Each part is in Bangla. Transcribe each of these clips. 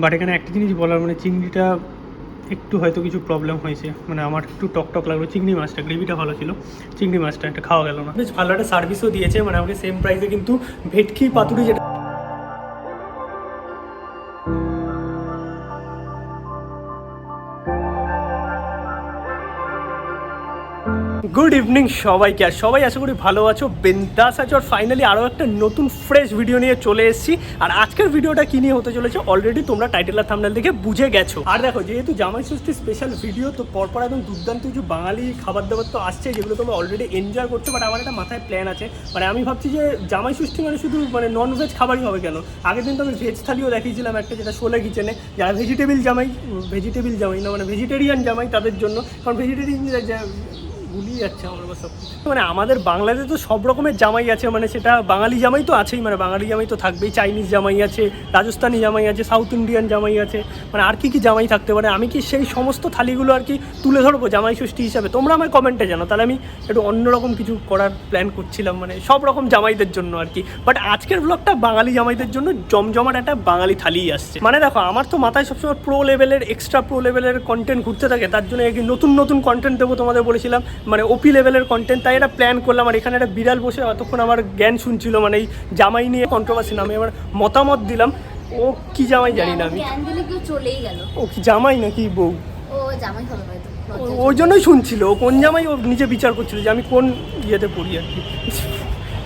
বাট এখানে একটা জিনিস বলার, মানে চিংড়িটা একটু হয়তো কিছু প্রবলেম হয়েছে, মানে আমার একটু টক লাগলো। চিংড়ি মাছটা গ্রেভিটা ভালো ছিল, চিংড়ি মাছটা একটা খাওয়া গেল না। বেশ ভালো একটা সার্ভিসও দিয়েছে, মানে আমাকে সেম প্রাইসে কিন্তু ভেটকি পাতুরি যেটা গুড ইভিনিং সবাইকে। আর সবাই আশা করি ভালো আছো, বিন্দাস আছো। আর ফাইনালি আরও একটা নতুন ফ্রেশ ভিডিও নিয়ে চলে এসেছি। আর আজকের ভিডিওটা কী নিয়ে হতে চলেছে অলরেডি তোমরা টাইটেল আর থাম্বনেল দেখে বুঝে গেছো। আর দেখো, যেহেতু জামাই ষষ্ঠী স্পেশাল ভিডিও, তো পরপর একদম দুর্দান্ত কিছু বাঙালি খাবার দাবার তো আসছে, যেগুলো তোমরা অলরেডি এনজয় করছো। বাট আমার একটা মাথায় প্ল্যান আছে, মানে আমি ভাবছি যে জামাই ষষ্ঠী মানে শুধু মানে ননভেজ খাবারই হবে কেন। আগের দিন তো আমি ভেজ থালিও দেখিয়েছিলাম একটা, যেটা শোলে কিচেনে, যারা ভেজিটেবল জামাই না মানে ভেজিটেরিয়ান জামাই তাদের জন্য। কারণ ভেজিটেরিয়ান ভুলিয়ে যাচ্ছে আমার সব কিছু। মানে আমাদের বাংলাদেশে তো সব রকমের জামাই আছে, মানে সেটা বাঙালি জামাই তো আছেই, মানে বাঙালি জামাই তো থাকবেই, চাইনিজ জামাই আছে, রাজস্থানি জামাই আছে, সাউথ ইন্ডিয়ান জামাই আছে, মানে আর কি জামাই থাকতে পারে। আমি কি সেই সমস্ত থালিগুলো আর কি তুলে ধরবো জামাই ষষ্ঠী হিসাবে? তোমরা আমার কমেন্টে জানো, তাহলে আমি একটু অন্যরকম কিছু করার প্ল্যান করছিলাম, মানে সব রকম জামাইদের জন্য আর কি। বাট আজকের ব্লগটা বাঙালি জামাইদের জন্য জমজমাট একটা বাঙালি থালিই আসছে। মানে দেখো, আমার তো মাথায় সবসময় এক্সট্রা প্রো লেভেলের কন্টেন্ট ঘুরতে থাকে, তার জন্য নতুন কন্টেন্ট দেবো তোমাদের বলেছিলাম, মানে ওপি লেভেলের কন্টেন্ট। তাই এটা প্ল্যান করলাম। আর এখানে একটা বিড়াল বসে অতক্ষণ আমার জ্ঞান শুনছিল, মানে এই জামাই নিয়ে কন্ট্রোভার্সি না, আমি আমার মতামত দিলাম। ও কি জামাই জানি না আমি, ও কি জামাই নাকি বউ, ওই জন্যই শুনছিল। ও কোন জামাই ও নিজে বিচার করছিল যে আমি কোন ইয়েতে পড়ি আর কি।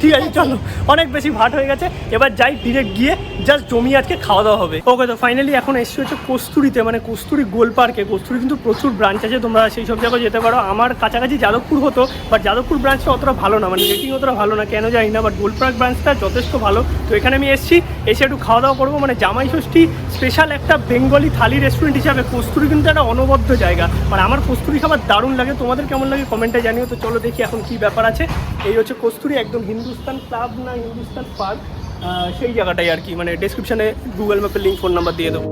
ঠিক আছে চলো, অনেক বেশি ভাট হয়ে গেছে, এবার যাই ডিরেক্ট গিয়ে জাস্ট জমি আজকে খাওয়া দাওয়া হবে। ওকে, তো ফাইনালি এখন এসছি হচ্ছে কস্তুরিতে, মানে কস্তুরি গোল পার্কে। কস্তুরি কিন্তু প্রচুর ব্রাঞ্চ আছে, তোমরা সেই সব জায়গায় যেতে পারো। আমার কাছাকাছি যাদবপুর হতো, বাট যাদবপুর ব্রাঞ্চটা অতটা ভালো না, মানে রেটিং অতটা ভালো না, কেন জানি না। বাট গোল পার্ক ব্রাঞ্চটা যথেষ্ট ভালো। তো এখানে আমি এসে একটু খাওয়া দাওয়া করবো, মানে জামাই ষষ্ঠী স্পেশাল একটা বেঙ্গলি থালি রেস্টুরেন্ট হিসাবে কস্তুরি কিন্তু একটা অনবদ্য জায়গা। মানে আমার কস্তুরি খাবার দারুণ লাগে, তোমাদের কেমন লাগে কমেন্টে জানিও। তো চলো দেখি এখন কি ব্যাপার আছে। এই হচ্ছে কস্তুরি, একদম হিন্দুস্তান ক্লাব না হিন্দুস্তান পার্ক, সেই জায়গাটাই আর কি। মানে ডেসক্রিপশনে গুগল ম্যাপের লিঙ্ক, ফোন নাম্বার দিয়ে দেবো।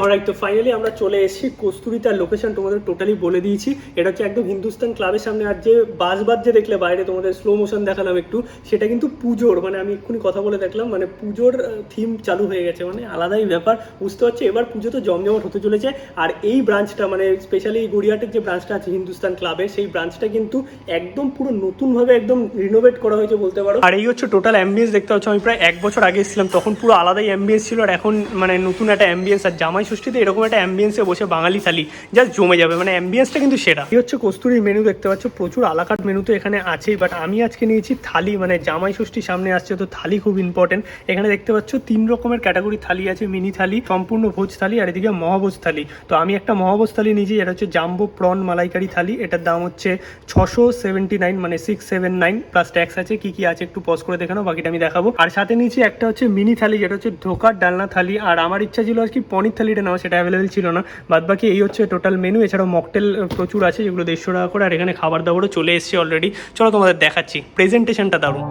অলরাইট, তো ফাইনালি আমরা চলে এসেছি কস্তুরিতে। আর লোকেশন তোমাদের টোটালি বলে দিয়েছি, এটা হচ্ছে একদম হিন্দুস্তান ক্লাবের সামনে। আর যে বাস যে দেখলে বাইরে তোমাদের স্লো মোশন দেখালাম একটু, সেটা কিন্তু পুজোর, মানে আমি এক্ষুনি কথা বলে দেখলাম, মানে পুজোর থিম চালু হয়ে গেছে, মানে আলাদাই ব্যাপার বুঝতে পারছি। এবার পুজো তো জমজমাট হতে চলেছে। আর এই ব্রাঞ্চটা, মানে স্পেশালি গড়িয়াহাটের যে ব্রাঞ্চটা আছে হিন্দুস্তান ক্লাবে, সেই ব্রাঞ্চটা কিন্তু একদম পুরো নতুনভাবে একদম রিনোভেট করা হয়েছে বলতে পারো। আর এই হচ্ছে টোটাল অ্যাম্বিয়েন্স দেখতে পাচ্ছ। আমি প্রায় 1 বছর আগে এসেছিলাম, তখন পুরো আলাদাই অ্যাম্বিয়েন্স ছিল, আর এখন মানে নতুন একটা অ্যাম্বিয়েন্স। আর জামাই ষষ্ঠীতে এরকম একটা অ্যাম্বিয়েন্সে বসে বাঙালি থালি জাস্ট জমে যাবে, মানে অ্যাম্বিয়েন্সটা কিন্তু সেরা। এই হচ্ছে কস্তুরির মেনু দেখতে পাচ্ছ, প্রচুর আলাকাট মেনু তো এখানে আছেই। বাট আমি আজকে নিয়েছি থালি, মানে জামাই ষষ্ঠী সামনে আসছে তো থালি খুব ইম্পর্টেন্ট। এখানে দেখতে পাচ্ছ 3 রকমের ক্যাটাগরি থালি আছে, মিনি থালি, সম্পূর্ণ ভোজ থালি, আর এদিকে মহাভোজ থালি। তো আমি একটা মহাভোজ থালি নিয়েছি, এটা হচ্ছে জাম্বো প্রন মালাইকারি থালি। এটার দাম হচ্ছে 679, মানে 679 প্লাস ট্যাক্স আছে। কি কি আছে একটু পজ করে দেখে নাও, বাকিটা আমি দেখাবো। আর সাথে নিয়েছি একটা হচ্ছে মিনি থালি, যেটা হচ্ছে ধোকার ডালনা থালি। আর আমার ইচ্ছা ছিল আর কি পনির থালিটা নেওয়া, সেটা অ্যাভেলেবেল ছিল না। বাদ বাকি এই হচ্ছে টোটাল মেনু। এছাড়াও মকটেল প্রচুর আছে, যেগুলো 150 টাকা করে। আর এখানে খাবার দাবারও চলে এসেছে অলরেডি। চলো তোমাদের দেখাচ্ছি, প্রেজেন্টেশনটা দারুণ।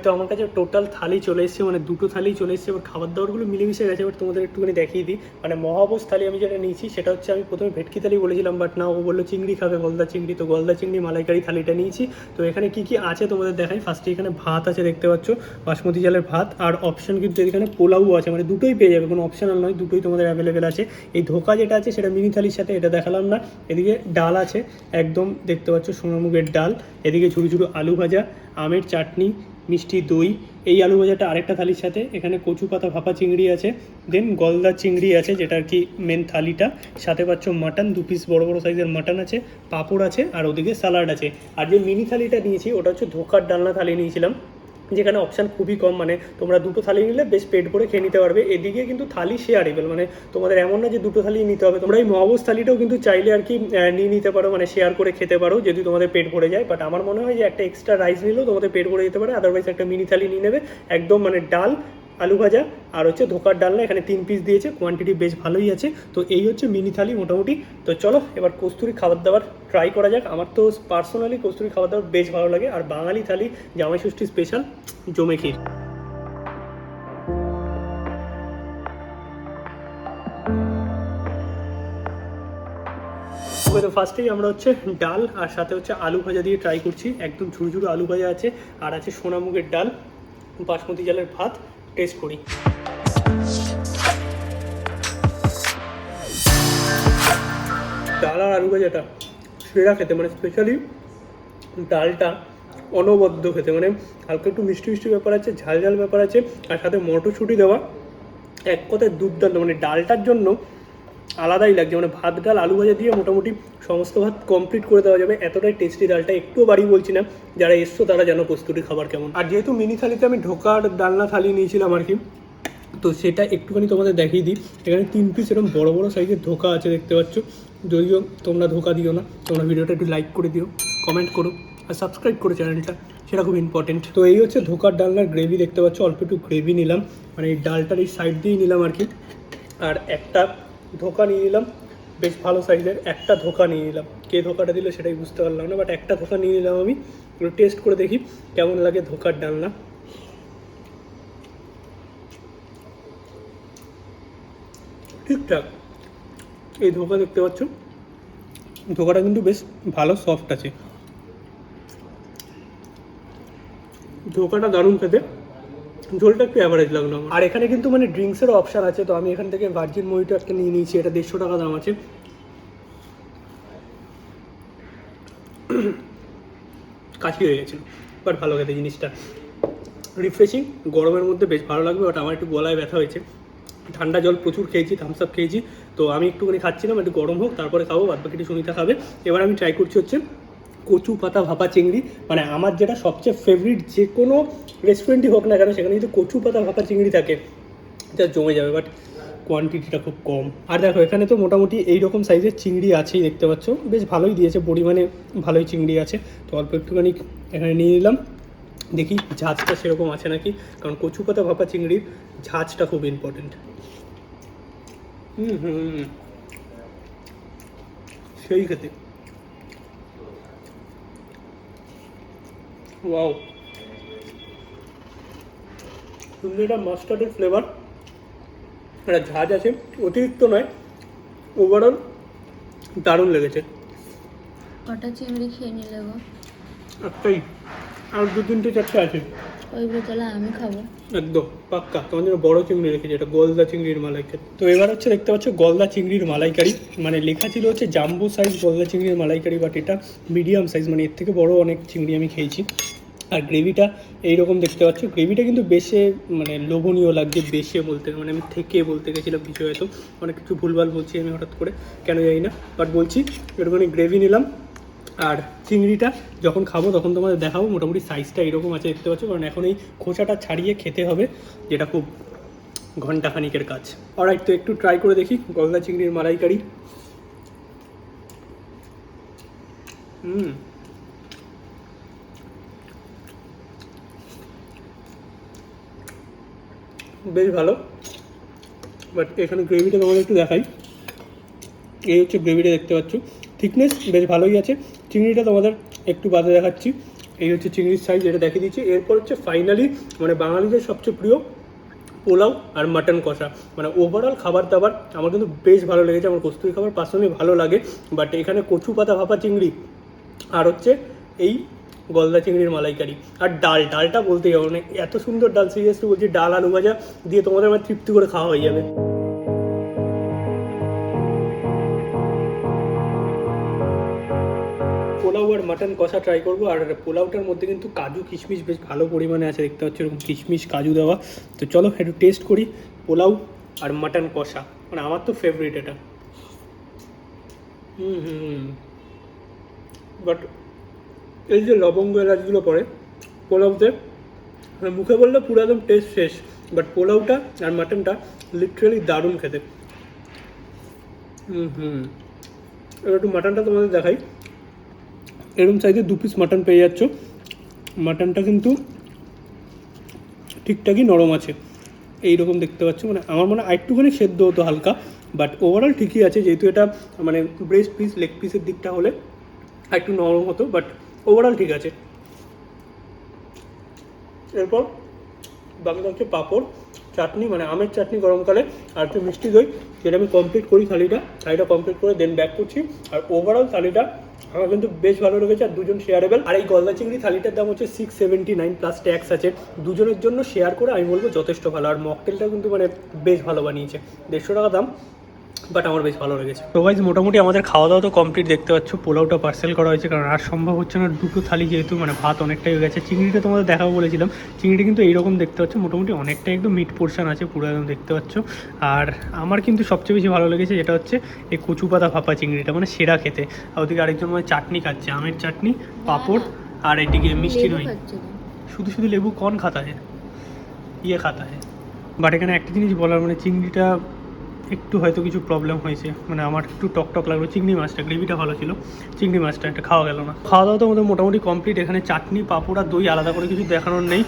তো আমার কাছে টোটাল থালি চলে এসেছে, মানে 2টো থালি চলে এসেছে। এবার খাবার দাবারগুলো মিলেমিশে গেছে। বাট তোমাদের একটুখানি দেখিয়ে দিই, মানে মহাভোজ থালি আমি যেটা নিয়েছি সেটা হচ্ছে, আমি প্রথমে ভেটকি থালি বলেছিলাম, বাট না, ও বললো চিংড়ি খাবে, গলদা চিংড়ি। তো গলদা চিংড়ি মালাইকারি থালিটা নিয়েছি। তো এখানে কি কি আছে তোমাদের দেখাই। ফার্স্টে এখানে ভাত আছে দেখতে পাচ্ছ, বাসমতি চালের ভাত। আর অপশন কিন্তু এখানে পোলাও আছে, মানে দুটোই পেয়ে যাবে, কোনো অপশনাল নয়, দুটোই তোমাদের অ্যাভেলেবেল আছে। এই ধোকা যেটা আছে সেটা মিনি থালির সাথে, এটা দেখালাম না। এদিকে ডাল আছে, একদম দেখতে পাচ্ছ সোনামুগের ডাল। এদিকে ঝুড়ি ঝুড়ি আলু ভাজা, আমের চাটনি, মিষ্টি দই। এই আলু ভাজাটা আরেকটা থালির সাথে। এখানে কচু পাতা ভাপা চিংড়ি আছে, দেন গলদা চিংড়ি আছে, যেটা আর কি মেন থালিটা। সাথে পাচ্ছ মাটন, 2 পিস বড় বড় সাইজের মাটন আছে, পাঁপড় আছে, আর ওদিকে স্যালাড আছে। আর যে মিনি থালিটা নিয়েছি ওটা হচ্ছে ধোকার ডালনা থালি নিয়েছিলাম, যেখানে অপশান খুবই কম, মানে তোমরা 2টো থালি নিলে বেশ পেট ভরে খেয়ে নিতে পারবে। এদিকে কিন্তু থালি শেয়ারেবল, মানে তোমাদের এমন না যে 2টো থালি নিতে হবে। তোমরা এই মহাভোজ থালিটাও কিন্তু চাইলে আর কি নিয়ে নিতে পারো, মানে শেয়ার করে খেতে পারো যদি তোমাদের পেট ভরে যায়। বাট আমার মনে হয় যে একটা এক্সট্রা রাইস নিলেও তোমাদের পেট ভরে যেতে পারে। আদারওয়াইজ একটা মিনি থালি নিয়ে নেবে, একদম মানে ডাল, আলু ভাজা, আর হচ্ছে ধোকার ডালনা। এখানে 3 পিস দিয়েছে, কোয়ান্টিটি বেশ ভালোই আছে। তো এই হচ্ছে মিনি থালি মোটামুটি। তো চলো এবার কস্তুরি খাবার দাবার ট্রাই করা যাক। আমার তো পার্সোনালি কস্তুরি খাবার দাবার বেশ ভালো লাগে। আর বাঙালি থালি জামাই ষষ্ঠী স্পেশাল জমে ক্ষীর। ওকে, তো ফার্স্টেই আমরা হচ্ছে ডাল আর সাথে হচ্ছে আলু ভাজা দিয়ে ট্রাই করছি। একদম ঝুরঝুরো আলু ভাজা আছে, আর আছে সোনামুগের ডাল, বাসমতি চালের ভাত। টেস্ট করি। ডাল আর আলু ভাজাটা সেরা খেতে, মানে স্পেশালি ডালটা অনবদ্য খেতে, মানে হালকা একটু মিষ্টি মিষ্টি ব্যাপার আছে, ঝাল ঝাল ব্যাপার আছে, আর সাথে মটরশুঁটি দেওয়া। এক কথায় দুর্দান্ত, মানে ডালটার জন্য আলাদাই লাগছে। মানে ভাত ডাল আলু ভাজা দিয়ে মোটামুটি সমস্ত ভাত কমপ্লিট করে দেওয়া যাবে, এতটাই টেস্টি ডালটা। একটুও বাড়ি বলছি না, যারা এসছো তারা জানো কস্তুরি খাবার কেমন। আর যেহেতু মিনি থালিতে আমি ঢোকার ডালনা থালি নিয়েছিলাম আর কি, তো সেটা একটুখানি তোমাদের দেখিয়ে দিই। এখানে 3 পিস এরকম বড় বড় সাইজের ধোকা আছে, দেখতে পাচ্ছ। যদিও তোমরা ধোকা দিও না, তোমরা ভিডিওটা একটু লাইক করে দিও, কমেন্ট করো আর সাবস্ক্রাইব করো চ্যানেলটা, সেটা খুব ইম্পর্টেন্ট। তো এই হচ্ছে ধোকার ডালনার গ্রেভি, দেখতে পাচ্ছ। অল্প একটু গ্রেভি নিলাম, মানে এই ডালটার এই সাইড দিয়েই নিলাম আর কি। আর একটা ধোকা নিয়ে নিলাম বেশ ভালো সাইজের, একটা ধোকা নিয়ে নিলাম। কে ধোকাটা দিল সেটাই বুঝতে পারলাম না, বাট একটা ধোকা নিয়ে নিলাম আমি। টেস্ট করে দেখি কেমন লাগে ধোকার ডালনা। ঠিকঠাক এই ধোকা, দেখতে পাচ্ছ ধোকাটা কিন্তু বেশ ভালো সফট আছে, ধোকাটা দারুণ খেতে। ঝোলটা একটু অ্যাভারেজ লাগলো আমার। আর এখানে কিন্তু মানে ড্রিঙ্কসেরও অপশান আছে, তো আমি এখান থেকে ভার্জিন মহিটো একটা নিয়ে নিয়েছি, এটা 150 টাকা দাম আছে। কাশি হয়ে গেছিলো, বাট ভালো খেতে জিনিসটা, রিফ্রেশিং, গরমের মধ্যে বেশ ভালো লাগবে। বাট আমার একটু গলায় ব্যথা হয়েছে, ঠান্ডা জল প্রচুর খেয়েছি, থামস আপ খেয়েছি, তো আমি একটুখানি খাচ্ছিলাম, একটু গরম হোক তারপরে খাবো, বাদ বাকিটি সুনিতা খাবে। এবার আমি ট্রাই করছি হচ্ছে কচু পাতা ভাপা চিংড়ি, মানে আমার যেটা সবচেয়ে ফেভারিট। যে কোনো রেস্টুরেন্টই হোক না কেন, সেখানে যদি কচু পাতা ভাপা চিংড়ি থাকে যা জমে যাবে, বাট কোয়ান্টিটিটা খুব কম। আর দেখো এখানে তো মোটামুটি এইরকম সাইজের চিংড়ি আছেই, দেখতে পাচ্ছ, বেশ ভালোই দিয়েছে, পরিমাণে ভালোই চিংড়ি আছে। তো অল্প একটুখানি এখানে নিয়ে নিলাম, দেখি ঝাঁজটা সেরকম আছে নাকি, কারণ কচু পাতা ভাপা চিংড়ির ঝাঁজটা খুব ইম্পর্টেন্ট। সেই খেতে, ওয়াও, সুন্দর একটা মাস্টার্ডের ফ্লেভার, একটা ঝাঁজ আছে, অতিরিক্ত নয়, ওভারঅল দারুণ লেগেছে। কটা চিংড়ি খেয়ে নিলে গো? একটাই, আর 2-3-4টে আছে। ওইগুলো তাহলে আমি খাবো একদম পাক্কা, তোমার জন্য বড় চিংড়ি রেখেছি, এটা গলদা চিংড়ির মালাইকারি। তো এবার হচ্ছে দেখতে পাচ্ছ গলদা চিংড়ির মালাইকারি, মানে লেখা ছিল হচ্ছে জাম্বো সাইজ গলদা চিংড়ির মালাইকারি, বাট এটা মিডিয়াম সাইজ, মানে এর থেকে বড় অনেক চিংড়ি আমি খেয়েছি। আর গ্রেভিটা এইরকম দেখতে পাচ্ছ, গ্রেভিটা কিন্তু বেশি মানে লোভনীয় লাগছে, বেশি বলতে মানে আমি থেকে বলতে গেছিলাম কিছু, হয়তো অনেক কিছু ভুলভাল বলছি আমি হঠাৎ করে, কেন জানি না, বাট বলছি এরকমই গ্রেভি নিলাম। আর চিংড়িটা যখন খাবো তখন তোমাদের দেখাবো, মোটামুটি সাইজটা এরকম আছে, দেখতে পাচ্ছ, কারণ এখন এই খোসাটা ছাড়িয়ে খেতে হবে, যেটা খুব ঘন্টাখানিকের কাজ। অলরাইট, তো একটু ট্রাই করে দেখি গলদা চিংড়ির মালাইকারি। বেশ ভালো, বাট এখানে গ্রেভিটা তোমাদের একটু দেখাই। এই হচ্ছে গ্রেভিটা, দেখতে পাচ্ছ, থিকনেস বেশ ভালোই আছে। চিংড়িটা তোমাদের একটু বাদে দেখাচ্ছি। এই হচ্ছে চিংড়ির সাইজ, এটা দেখিয়ে দিচ্ছি। এরপর হচ্ছে ফাইনালি মানে বাঙালিদের সবচেয়ে প্রিয় পোলাও আর মাটন কষা, মানে ওভারঅল খাবার দাবার আমার কিন্তু বেশ ভালো লেগেছে। আমার কস্তুরি খাবার পার্সোনালি ভালো লাগে, বাট এখানে কচু পাতা ভাপা চিংড়ি আর হচ্ছে এই গলদা চিংড়ির মালাইকারি, আর ডালটা বলতেই হবে, মানে এত সুন্দর ডাল, সিরিয়াসলি বলছি, ডাল আলু ভাজা দিয়ে তোমাদের আমার তৃপ্তি করে খাওয়া হয়ে যাবে। পোলাও আর মাটন কষা ট্রাই করবো। আর পোলাওটার মধ্যে কিন্তু কাজু কিশমিশ বেশ ভালো পরিমাণে আছে, দেখতে পাচ্ছ, এরকম কিশমিশ কাজু দেওয়া। তো চলো একটু টেস্ট করি পোলাও আর মাটন কষা, মানে আমার তো ফেভারিট এটা। বাট এই যে লবঙ্গ এলাচগুলো পড়ে পোলাওতে, মানে মুখে বললে পুরো একদম টেস্ট শেষ, বাট পোলাওটা আর মাটনটা লিটারালি দারুণ খেতে। এবার একটু মাটনটা তোমাদের দেখাই। এরকম সাইজে 2 পিস মাটন পেয়ে যাচ্ছ। মাটনটা কিন্তু ঠিকঠাকই নরম আছে, এইরকম দেখতে পাচ্ছ, মানে আমার মনে হয় একটুখানি সেদ্ধ হতো হালকা, বাট ওভারঅল ঠিকই আছে। যেহেতু এটা মানে ব্রেস্ট পিস, লেগ পিসের দিকটা হলে একটু নরম হতো, বাট ওভারঅল ঠিক আছে। এরপর বাকিটা হচ্ছে পাঁপড়। চাটনি মানে আমের চাটনি গরমকালে আর একটু মিষ্টি দই, যেটা আমি কমপ্লিট করি থালিটা কমপ্লিট করে দেন ব্যাক করছি। আর ওভারঅল থালিটা আমার কিন্তু বেশ ভালো লেগেছে আর দুজন শেয়ারেবল। আর এই গলদা চিংড়ি থালিটার দাম হচ্ছে 679 প্লাস ট্যাক্স আছে। দুজনের জন্য শেয়ার করে আমি বলবো যথেষ্ট ভালো। আর মকটেলটা কিন্তু মানে বেশ ভালো বানিয়েছে, 150 টাকা দাম, বাট আমার বেশ ভালো লেগেছে। তো গাইজ মোটামুটি আমাদের খাওয়া দাওয়া তো কমপ্লিট, দেখতে পাচ্ছ পোলাওটা পার্সেল করা হয়েছে, কারণ আর সম্ভব হচ্ছে না দুটো থালি, যেহেতু মানে ভাত অনেকটাই হয়ে গেছে। চিংড়িটা তোমাদের দেখাবো বলেছিলাম, চিংড়িটা কিন্তু এইরকম দেখতে পাচ্ছ, মোটামুটি অনেকটাই একদম মিট পোর্শন আছে পুরো একদম দেখতে পাচ্ছ। আর আমার কিন্তু সবচেয়ে বেশি ভালো লেগেছে যেটা হচ্ছে এই কচু পাতা ভাপা চিংড়িটা, মানে সেরা খেতে। আর ওদিকে আরেকজন মানে চাটনি খাচ্ছে, আমের চাটনি, পাঁপড়, আর এদিকে মিষ্টি দই। শুধু শুধু লেবু কন খাতা হয়, ইয়ে খাতা হয়। বাট এখানে একটা জিনিস বলার, মানে চিংড়িটা একটু হয়তো কিছু প্রবলেম হয়েছে, মানে আমার একটু টক লাগলো। চিংড়ি মাছটা গ্রেভিটা ভালো ছিল, চিংড়ি মাছটা একটা খাওয়া গেল না। খাওয়া দাওয়া তো আমাদের মোটামুটি কমপ্লিট। এখানে চাটনি, পাঁপড় আর দই, আলাদা করে কিছু দেখানোর নেই।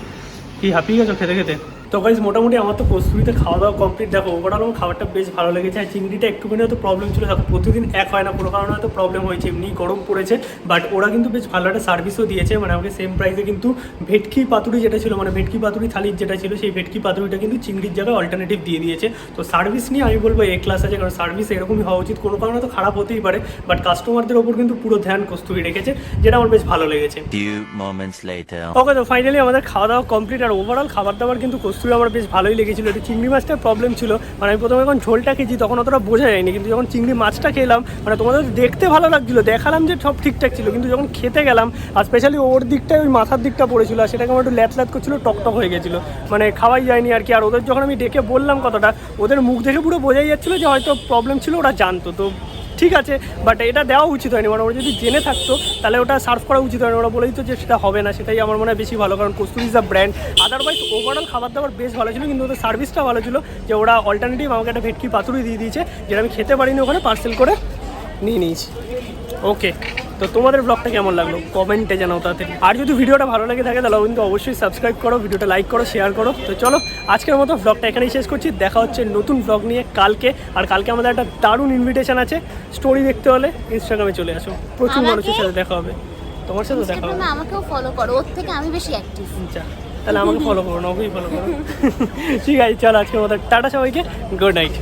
কি হাঁপিয়ে গেছো খেতে খেতে? তো গাইজ মোটামুটি আমার তো কস্তুরিতে খাওয়া দাওয়া কমপ্লিট। দেখো ওভারঅল আমার খাবারটা বেশ ভালো লেগেছে। আর চিংড়িটা একটুখানি হয়তো প্রবলেম ছিল, দেখো প্রতিদিন এক হয় না, কোনো কারণে হয়তো প্রবলেম হয়েছে, এমনি গরম পড়েছে। বাট ওরা কিন্তু বেশ ভালো একটা সার্ভিসও দিয়েছে, মানে আমাকে সেম প্রাইসে কিন্তু ভেটকি পাতুরি যেটা ছিল, মানে ভেটকি পাতুরি থালির যেটা ছিল, সেই ভেটকি পাতুরিটা কিন্তু চিংড়ির জায়গায় অল্টারনেটিভ দিয়ে দিয়েছে। তো সার্ভিস নিয়ে আমি বলবো এ ক্লাস আছে, কারণ সার্ভিস এরকমই হওয়া উচিত। কোনো কারণে তো খারাপ হতেই পারে, বাট কাস্টমারদের ওপর কিন্তু পুরো ধ্যান কস্তুরি রেখেছে, যেটা আমার বেশ ভালো লেগেছে। ওকে, তো ফাইনালি আমাদের খাওয়া দাওয়া কমপ্লিট। আর ওভারঅল খাবার দাবার কিন্তু কস্তুরি আমার বেশ ভালোই লেগেছিলো। একটু চিংড়ি মাছটার প্রবলেম ছিল, মানে আমি প্রথমে যখন ঝোলটা খেয়েছি তখন অতটা বোঝা যায়নি, কিন্তু যখন চিংড়ি মাছটা খেলাম, মানে তোমাদের দেখতে ভালো লাগছিলো, দেখালাম যে সব ঠিকঠাক ছিল, কিন্তু যখন খেতে গেলাম, আর স্পেশালি ওর দিকটায় ওই মাথার দিকটা পড়েছিল, আর সেটাকে আমার একটু ল্যাত করছিলো, টকটক হয়ে গেছিলো, মানে খাওয়াই যায়নি আর কি। আর ওদের যখন আমি ডেকে বললাম কথাটা, ওদের মুখ দেখে পুরো বোঝাই যাচ্ছিলো যে হয়তো প্রবলেম ছিল, ওরা জানতো। তো ঠিক আছে, বাট এটা দেওয়া উচিত হয়নি, মানে ওরা যদি জেনে থাকতো তাহলে ওটা সার্ভ করা উচিত হয়নি। ওরা বলেই তো যে সেটা হবে না, সেটাই আমার মনে হয় বেশি ভালো, কারণ Kasturi is the brand. Otherwise overall খাবার দাবার বেশ ভালো ছিল, কিন্তু ওদের সার্ভিসটা ভালো ছিল, যে ওরা অল্টারনেটিভ আমাকে একটা ভেটকি পাতুরি দিয়ে দিয়েছে, যেটা আমি খেতে পারিনি, ওখানে পার্সেল করে নিয়ে নিয়েছি। ওকে, তো তোমাদের ব্লগটা কেমন লাগলো কমেন্টে জানাও তাড়াতাড়ি। আর যদি ভিডিওটা ভালো লাগে থাকে তাহলে কিন্তু অবশ্যই সাবস্ক্রাইব করো, ভিডিওটা লাইক করো, শেয়ার করো। তো চলো আজকের মতো ব্লগটা এখানেই শেষ করছি, দেখা হচ্ছে নতুন ব্লগ নিয়ে কালকে। আর কালকে আমাদের একটা দারুণ ইনভিটেশন আছে, স্টোরি দেখতে হলে ইনস্টাগ্রামে চলে আসো, প্রচুর মানুষের সাথে দেখা হবে, তোমার সাথে দেখা হবে। আমাকেও ফলো করো, ওর থেকে আমি বেশি অ্যাক্টিভ। আচ্ছা, তাহলে আমাকে ফলো করো না, ওকেই ফলো করো। ঠিক আছে, চলো আজকের মতো টাটা সবাইকে, গুড নাইট।